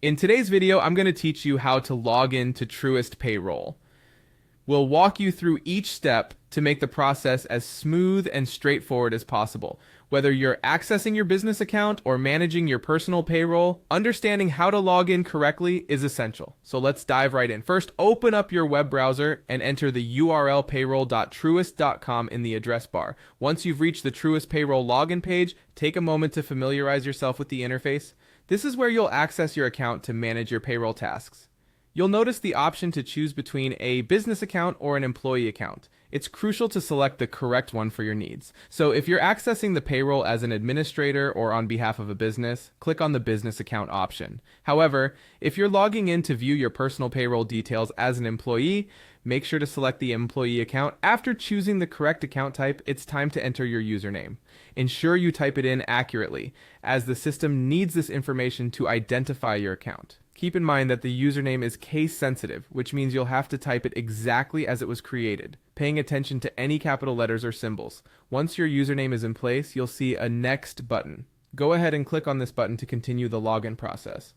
In today's video, I'm going to teach you how to log in to Truist Payroll. We'll walk you through each step to make the process as smooth and straightforward as possible. Whether you're accessing your business account or managing your personal payroll, understanding how to log in correctly is essential. So let's dive right in. First, open up your web browser and enter the URL payroll.truist.com in the address bar. Once you've reached the Truist Payroll login page, take a moment to familiarize yourself with the interface. This is where you'll access your account to manage your payroll tasks. You'll notice the option to choose between a business account or an employee account. It's crucial to select the correct one for your needs. So if you're accessing the payroll as an administrator or on behalf of a business, click on the business account option. However, if you're logging in to view your personal payroll details as an employee, make sure to select the employee account. After choosing the correct account type, it's time to enter your username. Ensure you type it in accurately, as the system needs this information to identify your account. Keep in mind that the username is case sensitive, which means you'll have to type it exactly as it was created, paying attention to any capital letters or symbols. Once your username is in place, you'll see a Next button. Go ahead and click on this button to continue the login process.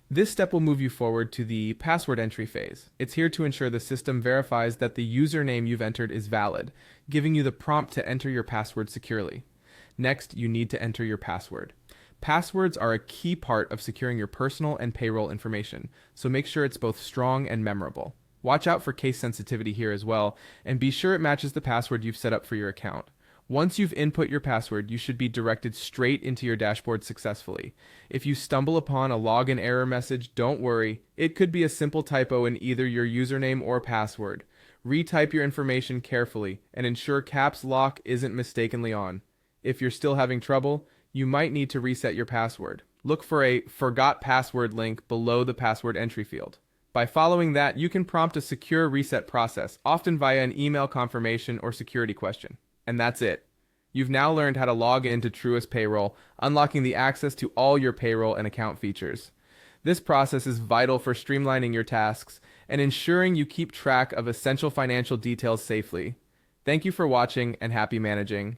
This step will move you forward to the password entry phase. It's here to ensure the system verifies that the username you've entered is valid, giving you the prompt to enter your password securely. Next, you need to enter your password. Passwords are a key part of securing your personal and payroll information, so make sure it's both strong and memorable. Watch out for case sensitivity here as well, and be sure it matches the password you've set up for your account. Once you've input your password, you should be directed straight into your dashboard successfully. If you stumble upon a login error message, don't worry. It could be a simple typo in either your username or password. Retype your information carefully and ensure caps lock isn't mistakenly on. If you're still having trouble, you might need to reset your password. Look for a Forgot Password link below the password entry field. By following that, you can prompt a secure reset process, often via an email confirmation or security question. And that's it. You've now learned how to log into Truist Payroll, unlocking the access to all your payroll and account features. This process is vital for streamlining your tasks and ensuring you keep track of essential financial details safely. Thank you for watching and happy managing.